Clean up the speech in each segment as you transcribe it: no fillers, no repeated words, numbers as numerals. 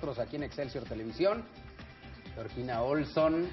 nosotros aquí en Excelsior Televisión. Georgina Olson,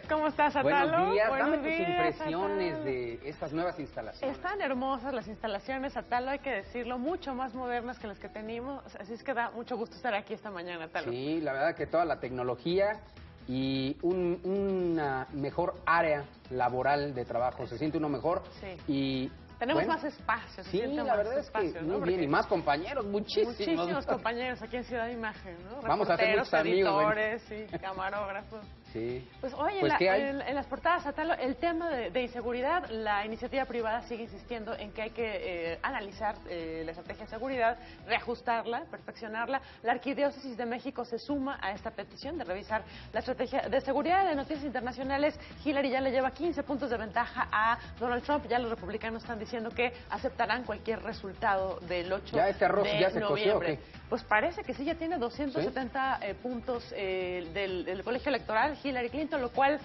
¿Cómo estás, Atalo? Buenos días, Buenos dame días, tus impresiones Atalo. de estas nuevas instalaciones. Están hermosas las instalaciones, Atalo, hay que decirlo, mucho más modernas que las que teníamos, así es que da mucho gusto estar aquí esta mañana, Atalo. Sí, la verdad que toda la tecnología y una mejor área laboral de trabajo, se siente uno mejor. Sí. Y tenemos más espacio, sí, la verdad es que muy bien, y más compañeros, muchísimos compañeros aquí en Ciudad de Imagen, ¿no? Vamos a hacer muchos amigos, editores, sí, camarógrafos. Sí. Pues oye, en las portadas, Atalo, el tema de inseguridad, la iniciativa privada sigue insistiendo en que hay que analizar la estrategia de seguridad, reajustarla, perfeccionarla. La Arquidiócesis de México se suma a esta petición de revisar la estrategia de seguridad. De noticias internacionales, Hillary ya le lleva 15 puntos de ventaja a Donald Trump. Ya los republicanos están diciendo que aceptarán cualquier resultado del 8 ¿Ya este arroz de ya se coció o noviembre. qué? Pues parece que sí, ya tiene 270 puntos del colegio electoral Hillary Clinton, lo cual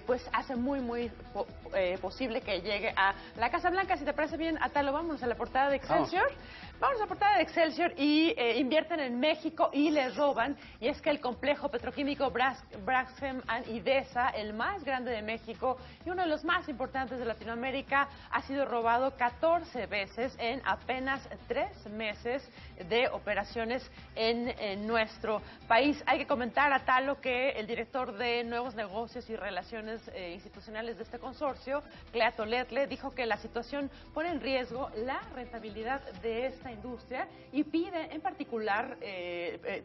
pues hace muy posible que llegue a la Casa Blanca. Si te parece bien, Atalo, vámonos a la portada de Excelsior. Vamos a la portada de Excelsior y invierten en México y les roban. Y es que el complejo petroquímico Braskem and Idesa, el más grande de México y uno de los más importantes de Latinoamérica, ha sido robado 14 veces en apenas 3 meses de operaciones en nuestro país. Hay que comentar, Atalo, que el director de Nuevos Negocios y Relaciones Institucionales de este consorcio, Cleato Letle, dijo que la situación pone en riesgo la rentabilidad de esta industria y pide en particular,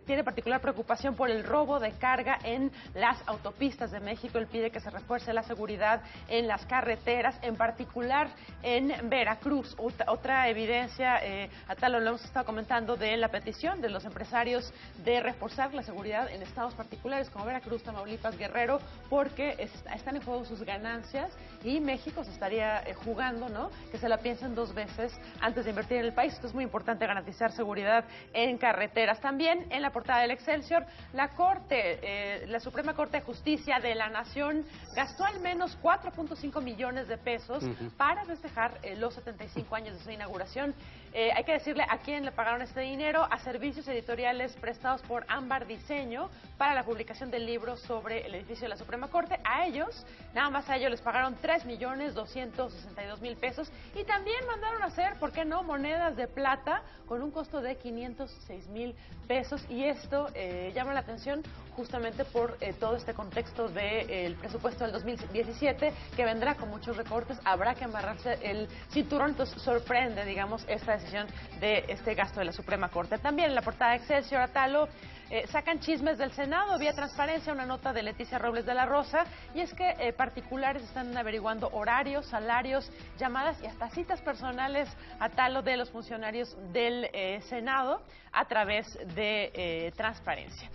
tiene particular preocupación por el robo de carga en las autopistas de México. Él pide que se refuerce la seguridad en las carreteras, en particular en Veracruz. Otra evidencia, Atalo, lo hemos estado comentando, de la petición de los empresarios de reforzar la seguridad en estados particulares como Veracruz, Tamaulipas, Guerrero, porque están en juego sus ganancias y México se estaría jugando, ¿no?, que se la piensen 2 veces antes de invertir en el país. Esto es muy importante, garantizar seguridad en carreteras. También en la portada del Excelsior, la Suprema Corte de Justicia de la Nación gastó al menos 4.5 millones de pesos para festejar los 75 años de su inauguración. Hay que decirle a quién le pagaron este dinero: a servicios editoriales prestados por Ámbar Diseño para la publicación del libro sobre el edificio de la Suprema Corte. A ellos, nada más a ellos, les pagaron 3.262.000 pesos y también mandaron a hacer, ¿por qué no?, monedas de plata con un costo de 506.000 pesos. Y esto llama la atención justamente por todo este contexto del presupuesto del 2017, que vendrá con muchos recortes. Habrá que amarrarse el cinturón. Entonces sorprende, digamos, esta decisión de este gasto de la Suprema Corte. También en la portada de Excelsior, Atalo, sacan chismes del Senado vía transparencia, una nota de Leticia Robles de la Rosa, y es que particulares están averiguando horarios, salarios, llamadas y hasta citas personales, Atalo, de los funcionarios del Senado a través de transparencia.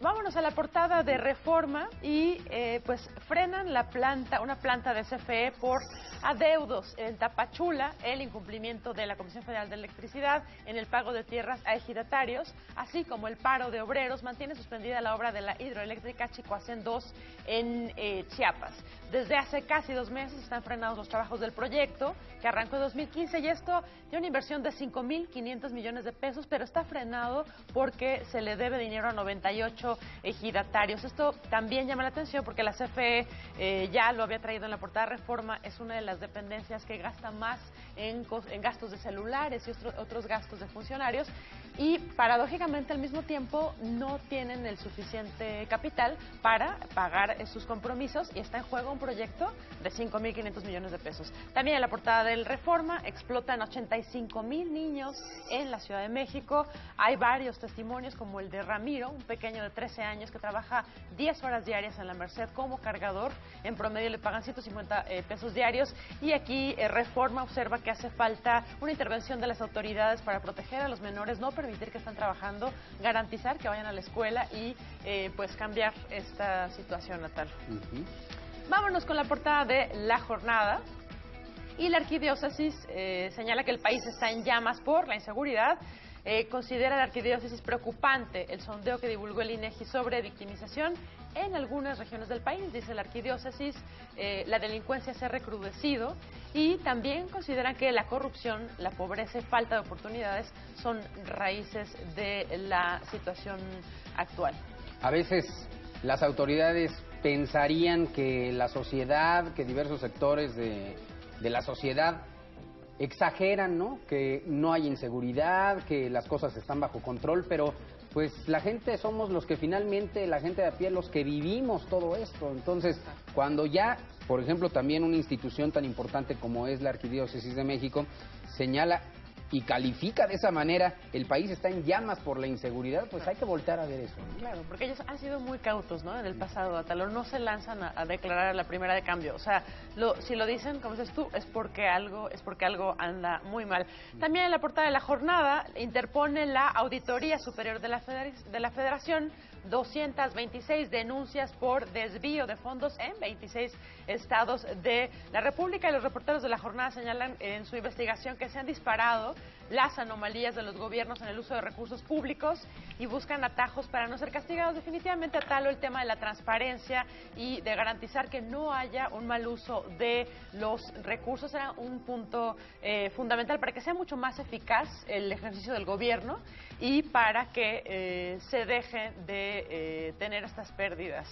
Vámonos a la portada de Reforma y pues frenan una planta de CFE por adeudos. En Tapachula, el incumplimiento de la Comisión Federal de Electricidad en el pago de tierras a ejidatarios, así como el paro de obreros, mantiene suspendida la obra de la hidroeléctrica Chicoacén 2 en Chiapas. Desde hace casi 2 meses están frenados los trabajos del proyecto, que arrancó en 2015, y esto tiene una inversión de 5.500 millones de pesos, pero está frenado porque se le debe dinero a 98 ejidatarios. Esto también llama la atención porque la CFE ya lo había traído en la portada de Reforma, es una de las dependencias que gasta más en gastos de celulares y otros gastos de funcionarios, y paradójicamente al mismo tiempo no tienen el suficiente capital para pagar sus compromisos, y está en juego un proyecto de 5.500 millones de pesos. También en la portada del Reforma, explotan 85,000 niños en la Ciudad de México. Hay varios testimonios, como el de Ramiro, un pequeño de 13 años que trabaja 10 horas diarias en la Merced como cargador. En promedio le pagan 150 pesos diarios, y aquí Reforma observa que hace falta una intervención de las autoridades para proteger a los menores, no permitir que estén trabajando, garantizar que vayan a la escuela y pues cambiar esta situación, Natal. Vámonos con la portada de La Jornada. Y la Arquidiócesis señala que el país está en llamas por la inseguridad. considera la arquidiócesis preocupante el sondeo que divulgó el INEGI sobre victimización en algunas regiones del país. Dice la arquidiócesis, la delincuencia se ha recrudecido y también consideran que la corrupción, la pobreza y falta de oportunidades son raíces de la situación actual. A veces las autoridades pensarían que la sociedad, que diversos sectores de la sociedad exageran, ¿no? Que no hay inseguridad, que las cosas están bajo control, pero pues la gente somos los que finalmente, la gente de a pie, los que vivimos todo esto. Entonces, cuando ya, por ejemplo, también una institución tan importante como es la Arquidiócesis de México, señala y califica de esa manera, el país está en llamas por la inseguridad, pues hay que voltear a ver eso, ¿no? Claro, porque ellos han sido muy cautos, ¿no? En el pasado, Atalo, no se lanzan a declarar la primera de cambio. O sea, si lo dicen, como dices tú, es porque algo anda muy mal. También en la portada de La Jornada interpone la Auditoría Superior de la Federación 226 denuncias por desvío de fondos en 26 estados de la República, y los reporteros de La Jornada señalan en su investigación que se han disparado las anomalías de los gobiernos en el uso de recursos públicos y buscan atajos para no ser castigados. Definitivamente, Atalo, el tema de la transparencia y de garantizar que no haya un mal uso de los recursos será un punto fundamental para que sea mucho más eficaz el ejercicio del gobierno y para que se deje de tener estas pérdidas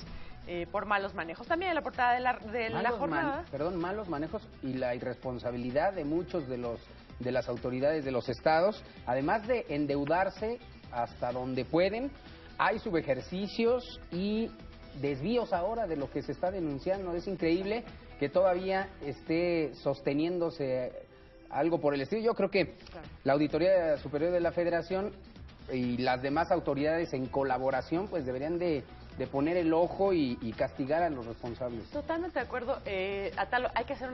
por malos manejos. También en la portada de la jornada... malos manejos y la irresponsabilidad de muchos de las autoridades de los estados, además de endeudarse hasta donde pueden. Hay subejercicios y desvíos ahora de lo que se está denunciando. Es increíble que todavía esté sosteniéndose algo por el estilo. Yo creo que la Auditoría Superior de la Federación y las demás autoridades en colaboración pues deberían de poner el ojo y castigar a los responsables. Totalmente de acuerdo, Atalo, hay que hacer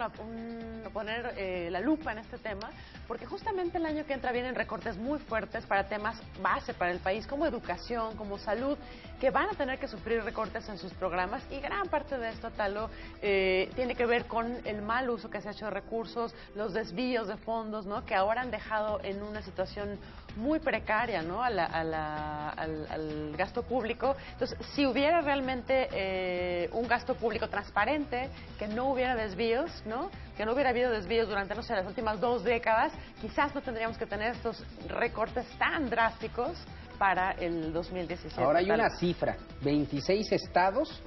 poner la lupa en este tema, porque justamente el año que entra vienen recortes muy fuertes para temas base para el país, como educación, como salud, que van a tener que sufrir recortes en sus programas, y gran parte de esto, Atalo, tiene que ver con el mal uso que se ha hecho de recursos, los desvíos de fondos, ¿no? Que ahora han dejado en una situación muy precaria, ¿no? Al gasto público. Entonces, si hubiera realmente un gasto público transparente, que no hubiera desvíos, ¿no? Que no hubiera habido desvíos durante, no sé, las últimas 2 décadas, quizás no tendríamos que tener estos recortes tan drásticos para el 2017. Ahora hay una cifra, 26 estados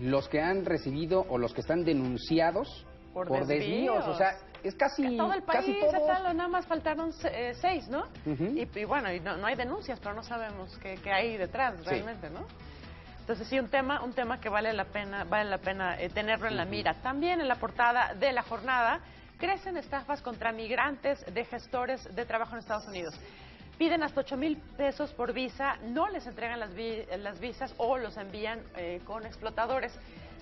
los que han recibido o los que están denunciados por desvíos. O sea, es casi todo el país, casi todos. Nada más faltaron 6, ¿no? Y bueno, no hay denuncias, pero no sabemos qué hay detrás realmente, ¿no? Entonces sí, un tema que vale la pena tenerlo en la mira. También en la portada de La Jornada, crecen estafas contra migrantes de gestores de trabajo en Estados Unidos. Piden hasta 8,000 pesos por visa, no les entregan las visas o los envían con explotadores.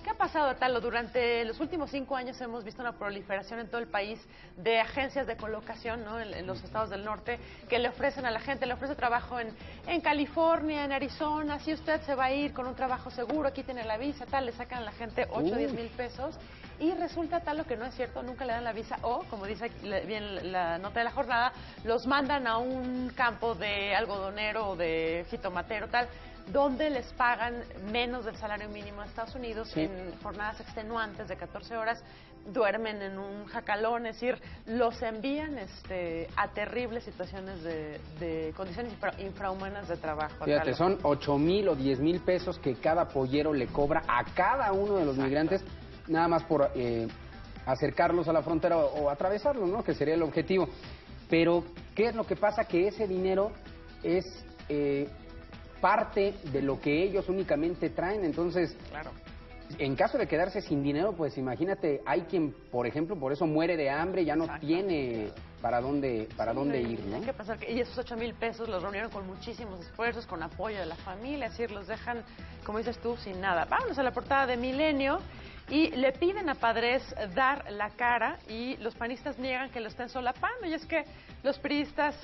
¿Qué ha pasado, Atalo? Durante los últimos 5 años hemos visto una proliferación en todo el país de agencias de colocación, ¿no? En los estados del norte, que le ofrecen a la gente, le ofrece trabajo en California, en Arizona. Si usted se va a ir con un trabajo seguro, aquí tiene la visa, tal, le sacan a la gente 8 o 10 mil pesos. Y resulta, Atalo, que no es cierto, nunca le dan la visa, o, como dice bien la nota de La Jornada, los mandan a un campo de algodonero o de jitomatero, tal, donde les pagan menos del salario mínimo de Estados Unidos, en jornadas extenuantes de 14 horas, duermen en un jacalón, es decir, los envían a terribles situaciones de condiciones infrahumanas de trabajo. Fíjate, son 8,000 o 10,000 pesos que cada pollero le cobra a cada uno de los migrantes, nada más por acercarlos a la frontera o atravesarlos, ¿no? Que sería el objetivo. Pero, ¿qué es lo que pasa? Que ese dinero es parte de lo que ellos únicamente traen. Entonces, en caso de quedarse sin dinero, pues imagínate, hay quien, por ejemplo, por eso muere de hambre, ya no tiene para dónde ir, ¿no? Hay que pensar y esos 8,000 pesos los reunieron con muchísimos esfuerzos, con apoyo de la familia, es decir, los dejan, como dices tú, sin nada. Vámonos a la portada de Milenio. y le piden a Padres dar la cara y los panistas niegan que lo estén solapando. Y es que los priistas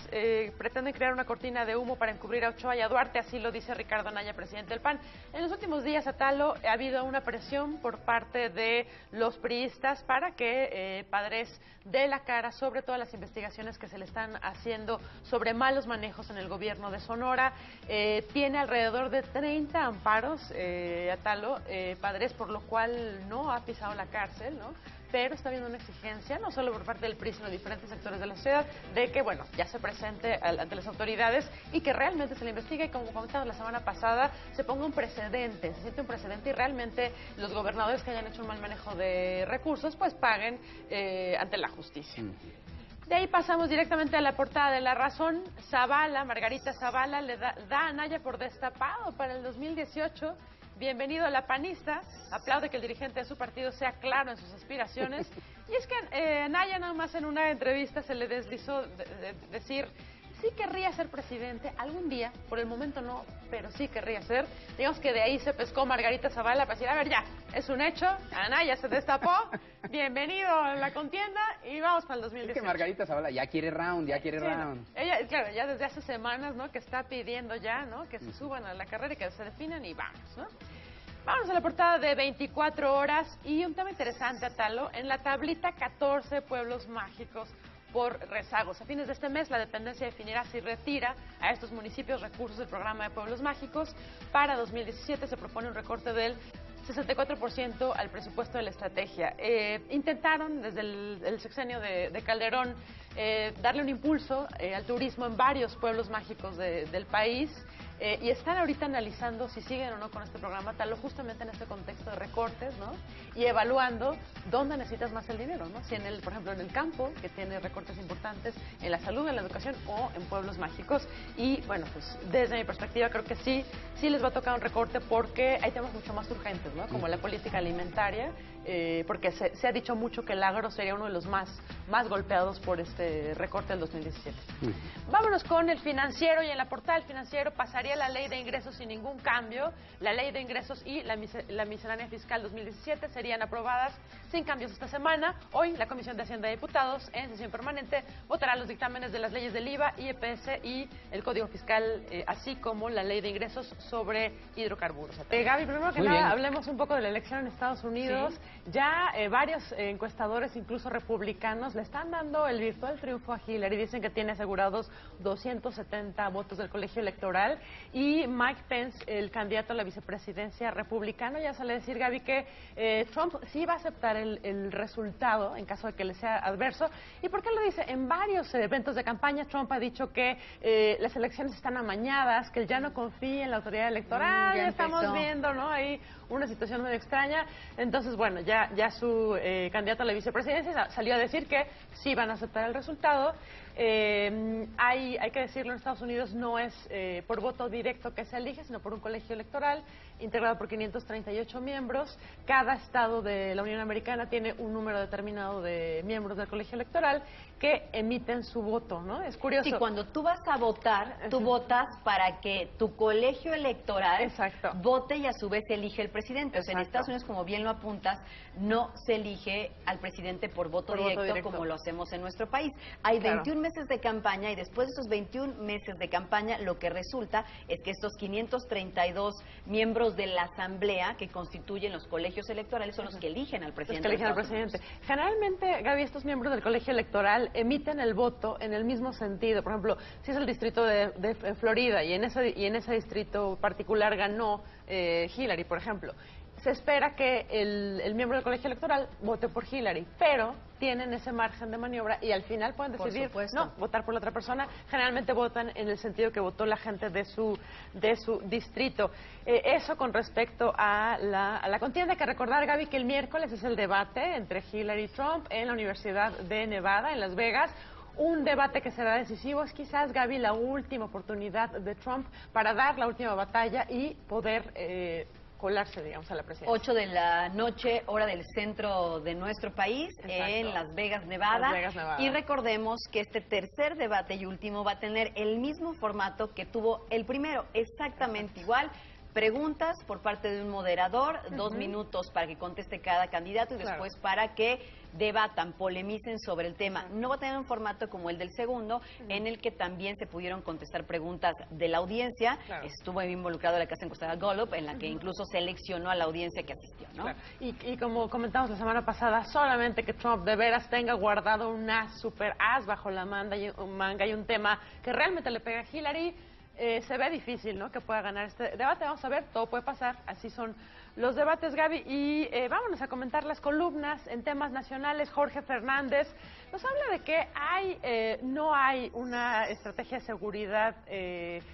pretenden crear una cortina de humo para encubrir a Ochoa y a Duarte, así lo dice Ricardo Anaya, presidente del PAN. En los últimos días, Atalo, ha habido una presión por parte de los priistas para que Padres dé la cara sobre todas las investigaciones que se le están haciendo sobre malos manejos en el gobierno de Sonora. Tiene alrededor de 30 amparos, Atalo, Padres, por lo cual no ha pisado la cárcel, ¿no? Pero está habiendo una exigencia, no solo por parte del PRI, sino de diferentes sectores de la sociedad, de que, bueno, ya se presente ante las autoridades y que realmente se le investigue y, como comentamos la semana pasada, se ponga un precedente, se siente un precedente y realmente los gobernadores que hayan hecho un mal manejo de recursos, pues paguen ante la justicia. De ahí pasamos directamente a la portada de La Razón. Zavala, Margarita Zavala, le da a Anaya por destapado para el 2018. Bienvenido a la panista, aplaude que el dirigente de su partido sea claro en sus aspiraciones. Y es que Anaya nada más en una entrevista se le deslizó decir, sí querría ser presidente algún día, por el momento no, pero sí querría ser. Digamos que de ahí se pescó Margarita Zavala para decir, a ver ya, es un hecho, Anaya se destapó, bienvenido a la contienda y vamos para el 2018. Es que Margarita Zavala ya quiere round, round. Ella, claro, ya desde hace semanas, ¿no?, que está pidiendo ya, ¿no?, que se suban a la carrera y que se definan y vamos, ¿no? Vamos a la portada de 24 horas y un tema interesante, Atalo, en la tablita 14 pueblos mágicos por rezagos. A fines de este mes, la dependencia definirá si retira a estos municipios recursos del programa de pueblos mágicos. Para 2017 se propone un recorte del 64% al presupuesto de la estrategia. Intentaron desde el sexenio de Calderón darle un impulso al turismo en varios pueblos mágicos del país. Y están ahorita analizando si siguen o no con este programa, tal justamente en este contexto de recortes, ¿no? Y evaluando dónde necesitas más el dinero, ¿no? Si por ejemplo, en el campo, que tiene recortes importantes, en la salud, en la educación o en pueblos mágicos. Y bueno, pues desde mi perspectiva creo que sí les va a tocar un recorte porque hay temas mucho más urgentes, ¿no? Como la política alimentaria, porque se ha dicho mucho que el agro sería uno de los más golpeados por este recorte del 2017. Vámonos con el Financiero, y en la portada del Financiero pasaría la ley de ingresos sin ningún cambio. La ley de ingresos y la miscelánea fiscal 2017 serían aprobadas sin cambios esta semana. Hoy la Comisión de Hacienda de Diputados, en sesión permanente, votará los dictámenes de las leyes del IVA, IEPS y el Código Fiscal, así como la ley de ingresos sobre hidrocarburos. Gaby, primero que nada, hablemos un poco de la elección en Estados Unidos. Sí. Ya varios encuestadores, incluso republicanos, le están dando el virtual triunfo a Hillary. Dicen que tiene asegurados 270 votos del colegio electoral. Y Mike Pence, el candidato a la vicepresidencia republicano, ya sale a decir, Gaby, que Trump sí va a aceptar el resultado en caso de que le sea adverso. ¿Y por qué lo dice? En varios eventos de campaña Trump ha dicho que las elecciones están amañadas, que él ya no confía en la autoridad electoral. Ya estamos viendo, ¿no?, ahí una situación muy extraña. Entonces, bueno, ya su candidato a la vicepresidencia salió a decir que sí van a aceptar el resultado. Hay que decirlo, en Estados Unidos no es por voto directo que se elige, sino por un colegio electoral integrado por 538 miembros. Cada estado de la Unión Americana tiene un número determinado de miembros del colegio electoral que emiten su voto, ¿no? Es curioso. Y cuando tú vas a votar, tú votas para que tu colegio electoral vote y a su vez elige el presidente. O sea, en Estados Unidos, como bien lo apuntas, no se elige al presidente por voto directo como lo hacemos en nuestro país. Hay 21 meses de campaña y después de esos 21 meses de campaña lo que resulta es que estos 532 miembros de la asamblea que constituyen los colegios electorales son los que eligen al presidente. Los que eligen al presidente. Generalmente, Gaby, estos miembros del colegio electoral emiten el voto en el mismo sentido. Por ejemplo, si es el distrito de Florida y en ese distrito particular ganó Hillary, por ejemplo, se espera que el miembro del colegio electoral vote por Hillary, pero tienen ese margen de maniobra y al final pueden decidir no votar por la otra persona. Generalmente votan en el sentido que votó la gente de su distrito. Eso con respecto a la contienda. Hay que recordar, Gaby, que el miércoles es el debate entre Hillary y Trump en la Universidad de Nevada, en Las Vegas. Un debate que será decisivo. Es quizás, Gaby, la última oportunidad de Trump para dar la última batalla y poder colarse, digamos, a la presidencia. 8 de la noche, hora del centro de nuestro país, en Las Vegas, Nevada. Y recordemos que este tercer debate y último va a tener el mismo formato que tuvo el primero, exactamente igual. preguntas por parte de un moderador, 2 minutos para que conteste cada candidato y después para que debatan, polemicen sobre el tema. No va a tener un formato como el del segundo, en el que también se pudieron contestar preguntas de la audiencia. Estuvo muy involucrado la casa encuestadora Gallup, en la que incluso seleccionó a la audiencia que asistió, ¿no? Y como comentamos la semana pasada, solamente que Trump de veras tenga guardado una super as bajo la manga y un tema que realmente le pega a Hillary, se ve difícil, ¿no?, que pueda ganar este debate. Vamos a ver, todo puede pasar, así son los debates, Gaby. Y vámonos a comentar las columnas en temas nacionales. Jorge Fernández nos habla de que no hay una estrategia de seguridad.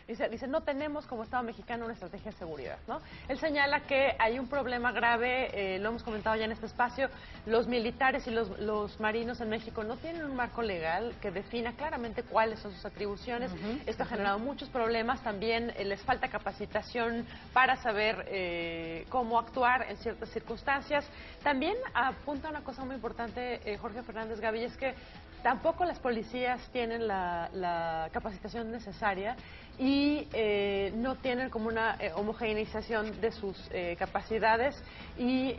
Dice, no tenemos como Estado mexicano una estrategia de seguridad, ¿no? Él señala que hay un problema grave, lo hemos comentado ya en este espacio, los militares y los marinos en México no tienen un marco legal que defina claramente cuáles son sus atribuciones. Esto ha generado muchos problemas. También les falta capacitación para saber cómo actuar en ciertas circunstancias. También apunta una cosa muy importante, Jorge Fernández, Gaby, es que tampoco las policías tienen la capacitación necesaria y no tienen como una homogeneización de sus capacidades y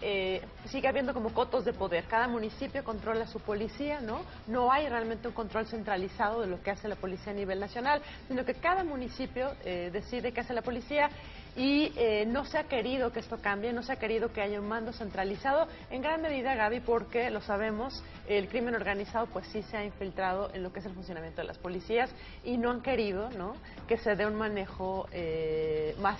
sigue habiendo como cotos de poder. Cada municipio controla a su policía, ¿no? No hay realmente un control centralizado de lo que hace la policía a nivel nacional, sino que cada municipio decide qué hace la policía y no se ha querido que esto cambie, no se ha querido que haya un mando centralizado, en gran medida, Gaby, porque lo sabemos, el crimen organizado pues sí se ha infiltrado en lo que es el funcionamiento de las policías y no han querido, ¿no?, que se dé un manejo más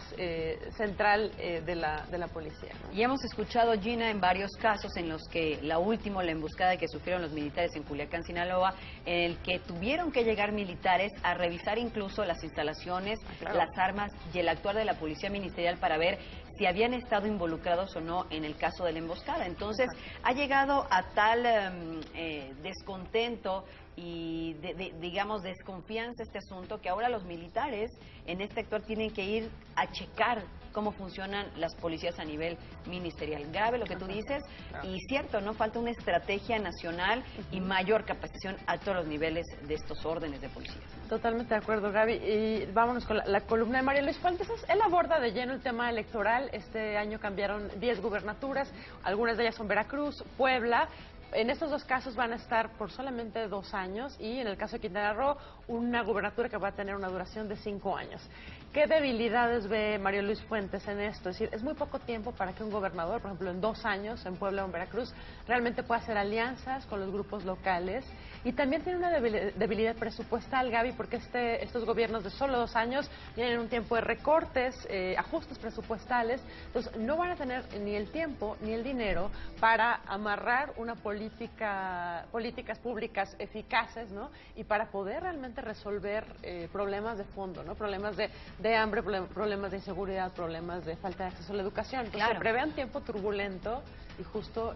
central de la policía, ¿no? Y hemos escuchado, Gina, en varios casos en los que la emboscada que sufrieron los militares en Culiacán, Sinaloa, en el que tuvieron que llegar militares a revisar incluso las instalaciones, las armas y el actuar de la policía ministerial para ver si habían estado involucrados o no en el caso de la emboscada. Entonces, ha llegado a tal descontento y, digamos, desconfianza este asunto, que ahora los militares en este actor tienen que ir a checar cómo funcionan las policías a nivel ministerial. Grave lo que tú dices, y cierto, no falta una estrategia nacional y mayor capacitación a todos los niveles de estos órdenes de policía. Totalmente de acuerdo, Gaby. Y vámonos con la columna de María Luis Fuentes. Él aborda de lleno el tema electoral. Este año cambiaron 10 gubernaturas, algunas de ellas son Veracruz, Puebla. En estos dos casos van a estar por solamente 2 años y en el caso de Quintana Roo, una gubernatura que va a tener una duración de 5 años. ¿Qué debilidades ve Mario Luis Fuentes en esto? Es decir, es muy poco tiempo para que un gobernador, por ejemplo, en 2 años, en Puebla o en Veracruz, realmente pueda hacer alianzas con los grupos locales. Y también tiene una debilidad presupuestal, Gaby, porque estos gobiernos de solo 2 años tienen un tiempo de recortes, ajustes presupuestales. Entonces, no van a tener ni el tiempo ni el dinero para amarrar una políticas públicas eficaces, ¿no?, y para poder realmente resolver problemas de fondo, ¿no?, problemas de hambre, problemas de inseguridad, problemas de falta de acceso a la educación. Entonces, se prevé un tiempo turbulento y justo,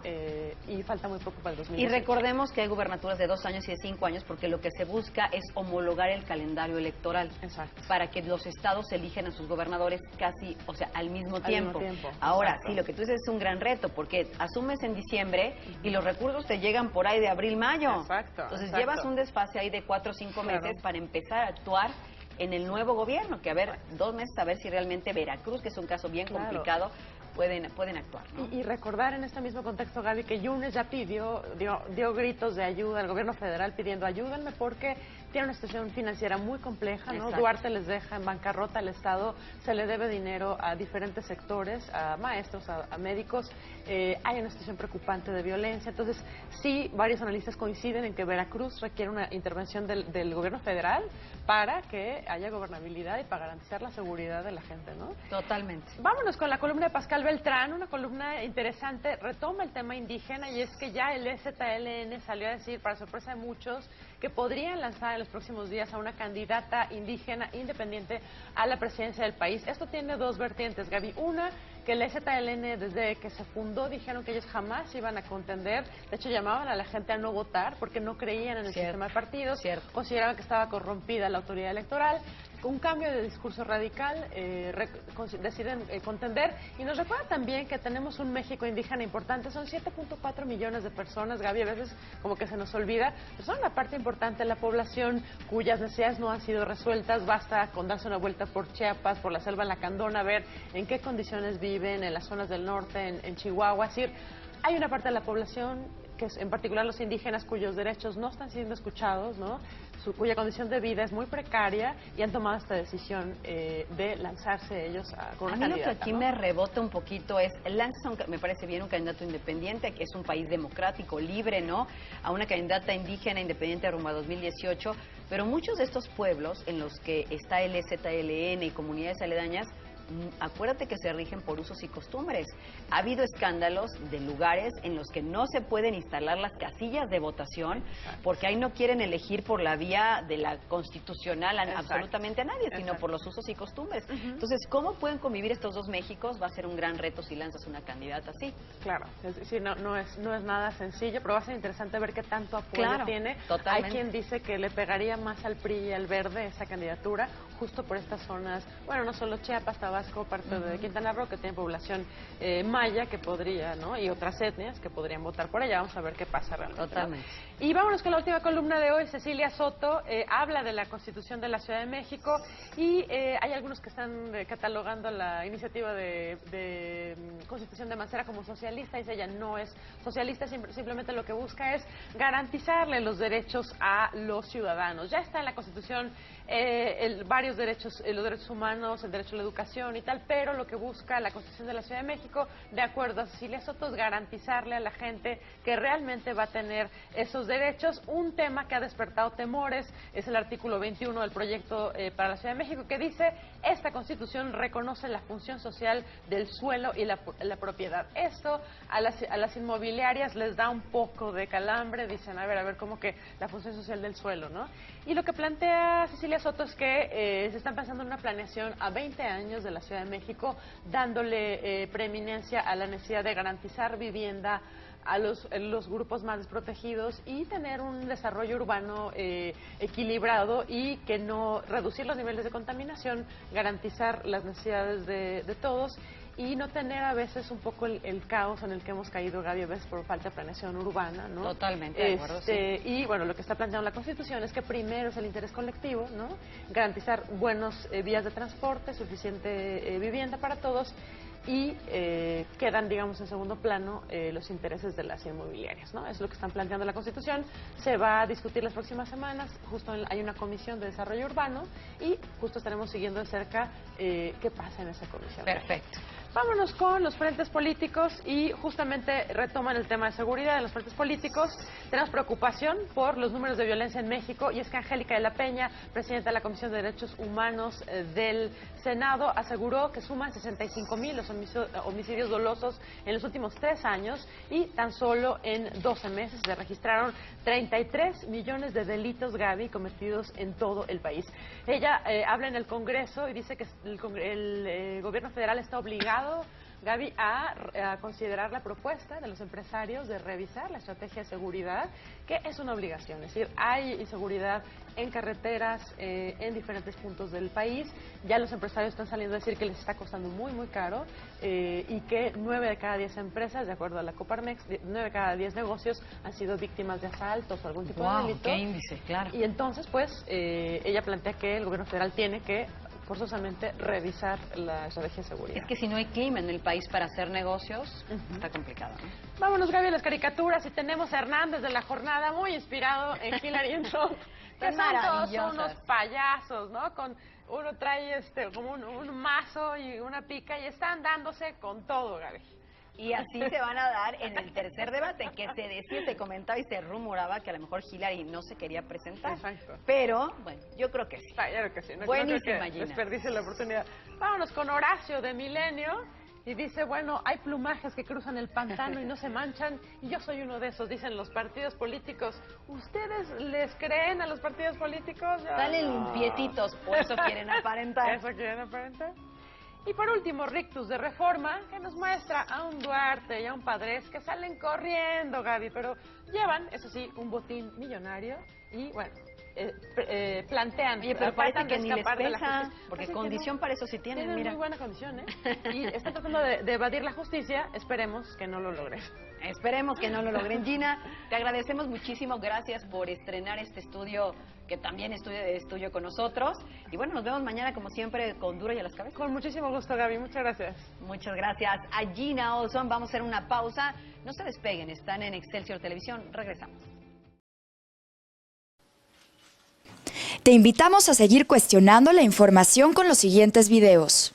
y falta muy poco para el 2018. Y recordemos que hay gubernaturas de 2 años y de 5 años, porque lo que se busca es homologar el calendario electoral. Exacto. Para que los estados elijan a sus gobernadores casi, o sea, al mismo tiempo. Ahora, sí, lo que tú dices es un gran reto, porque asumes en diciembre y los recursos te llegan por ahí de abril, mayo. Entonces llevas un desfase ahí de 4 o 5 meses para empezar a actuar en el nuevo gobierno, que a ver, 2 meses a ver si realmente Veracruz, que es un caso bien complicado, pueden actuar, ¿no? Y recordar en este mismo contexto, Gaby, que Yunes ya dio gritos de ayuda al gobierno federal pidiendo ayúdenme porque tiene una situación financiera muy compleja, ¿no? Duarte les deja en bancarrota al Estado, se le debe dinero a diferentes sectores, a maestros, a médicos, hay una situación preocupante de violencia. Entonces, sí, varios analistas coinciden en que Veracruz requiere una intervención del gobierno federal para que haya gobernabilidad y para garantizar la seguridad de la gente, ¿no? Totalmente. Vámonos con la columna de Pascal Beltrán, una columna interesante, retoma el tema indígena, y es que ya el EZLN salió a decir, para sorpresa de muchos, que podrían lanzar en los próximos días a una candidata indígena independiente a la presidencia del país. Esto tiene 2 vertientes, Gaby. Una, que el EZLN desde que se fundó dijeron que ellos jamás iban a contender, de hecho llamaban a la gente a no votar porque no creían en el sistema de partidos, consideraban que estaba corrompida la autoridad electoral. un cambio de discurso radical, deciden contender, y nos recuerda también que tenemos un México indígena importante, son 7.4 millones de personas, Gaby, a veces como que se nos olvida, pero son una parte importante de la población cuyas necesidades no han sido resueltas. Basta con darse una vuelta por Chiapas, por la selva lacandona, ver en qué condiciones viven en las zonas del norte, en Chihuahua. Es decir, hay una parte de la población, que es, en particular los indígenas, cuyos derechos no están siendo escuchados, ¿no? Cuya condición de vida es muy precaria, y han tomado esta decisión de lanzarse ellos con una candidata. A mí lo que aquí me rebota un poquito es, me parece bien un candidato independiente, que es un país democrático, libre, ¿no? A una candidata indígena independiente rumbo a 2018, pero muchos de estos pueblos en los que está el EZLN y comunidades aledañas, acuérdate que se rigen por usos y costumbres. Ha habido escándalos de lugares en los que no se pueden instalar las casillas de votación porque ahí no quieren elegir por la vía de la constitucional absolutamente a nadie, sino por los usos y costumbres. Entonces, ¿cómo pueden convivir estos dos Méxicos? Va a ser un gran reto si lanzas una candidata así. Claro, no es nada sencillo, pero va a ser interesante ver qué tanto apoyo tiene. Totalmente. Hay quien dice que le pegaría más al PRI y al Verde esa candidatura, justo por estas zonas, bueno, no solo Chiapas, Tabasco, parte de Quintana Roo, que tiene población maya que podría, ¿no? Y otras etnias que podrían votar por ella. Vamos a ver qué pasa realmente. Totalmente. ¿No? Y vámonos con la última columna de hoy. Cecilia Soto habla de la Constitución de la Ciudad de México, y hay algunos que están catalogando la iniciativa de Constitución de Mancera como socialista. Dice ella, no es socialista, simplemente lo que busca es garantizarle los derechos a los ciudadanos. Ya está en la Constitución varios derechos, los derechos humanos, el derecho a la educación y tal, pero lo que busca la Constitución de la Ciudad de México, de acuerdo a Cecilia Soto, es garantizarle a la gente que realmente va a tener esos derechos. Un tema que ha despertado temores es el artículo 21 del proyecto para la Ciudad de México, que dice, esta Constitución reconoce la función social del suelo y la propiedad. Esto a las inmobiliarias les da un poco de calambre, dicen, a ver, cómo que la función social del suelo, ¿no? Y lo que plantea Cecilia Soto es que se están pensando en una planeación a 20 años de la Ciudad de México, dándole preeminencia a la necesidad de garantizar vivienda a los grupos más desprotegidos y tener un desarrollo urbano equilibrado, y que no reducir los niveles de contaminación, garantizar las necesidades de todos, y no tener a veces un poco el caos en el que hemos caído, Gaby, a veces por falta de planeación urbana, ¿no? Totalmente de acuerdo, sí. Y bueno, lo que está planteando la Constitución es que primero es el interés colectivo, ¿no? Garantizar buenos vías de transporte, suficiente vivienda para todos, y quedan, digamos, en segundo plano los intereses de las inmobiliarias, ¿no? Es lo que están planteando la Constitución. Se va a discutir las próximas semanas, justo hay una comisión de desarrollo urbano, y justo estaremos siguiendo de cerca qué pasa en esa comisión. Perfecto. Vámonos con los frentes políticos, y justamente retoman el tema de seguridad en los frentes políticos. Tenemos preocupación por los números de violencia en México, y es que Angélica de la Peña, presidenta de la Comisión de Derechos Humanos del Senado, aseguró que suman 65,000 los homicidios dolosos en los últimos 3 años, y tan solo en 12 meses se registraron 33 millones de delitos, Gaby, cometidos en todo el país. Ella habla en el Congreso y dice que el gobierno federal está obligado, Gaby, a considerar la propuesta de los empresarios de revisar la estrategia de seguridad, que es una obligación. Es decir, hay inseguridad en carreteras, en diferentes puntos del país. Ya los empresarios están saliendo a decir que les está costando muy, muy caro, y que 9 de cada 10 empresas, de acuerdo a la Coparmex, 9 de cada 10 negocios han sido víctimas de asaltos o algún tipo de delito. ¡Qué índice! Claro. Y entonces, pues, ella plantea que el gobierno federal tiene que forzosamente revisar la estrategia de seguridad. Es que si no hay clima en el país para hacer negocios, está complicado, ¿no? Vámonos, Gaby, a las caricaturas, y tenemos a Hernández de la Jornada, muy inspirado en Hillary Trump, que son todos unos payasos, ¿no? Uno trae como un mazo y una pica, y están dándose con todo, Gaby. Y así se van a dar en el tercer debate, que se decía, se comentaba y se rumoraba que a lo mejor Hillary no se quería presentar. Exacto. Pero, bueno, yo creo que sí. Claro que sí. Buenísima, Gina. Desperdicie la oportunidad. Vámonos con Horacio de Milenio. Y dice, bueno, hay plumajes que cruzan el pantano y no se manchan, y yo soy uno de esos, dicen los partidos políticos. ¿Ustedes les creen a los partidos políticos? Salen limpiecitos, por eso quieren aparentar. ¿Eso quieren aparentar? Y por último, Rictus de Reforma, que nos muestra a un Duarte y a un Padres que salen corriendo, Gaby, pero llevan, eso sí, un botín millonario, y bueno, plantean. Oye, pero parece que ni les escapar de la pesa, justicia. porque Pues condición para eso sí tienen, mira. Muy buena condición, ¿eh? Y están tratando de evadir la justicia, esperemos que no lo logren. Esperemos que no lo logren. Gina, te agradecemos muchísimo, gracias por estrenar este estudio, que también es tuyo con nosotros. Y bueno, nos vemos mañana como siempre con Duro y a las Cabezas. Con muchísimo gusto, Gaby, muchas gracias. Muchas gracias a Gina Olson. Vamos a hacer una pausa. No se despeguen, están en Excelsior Televisión. Regresamos. Te invitamos a seguir cuestionando la información con los siguientes videos.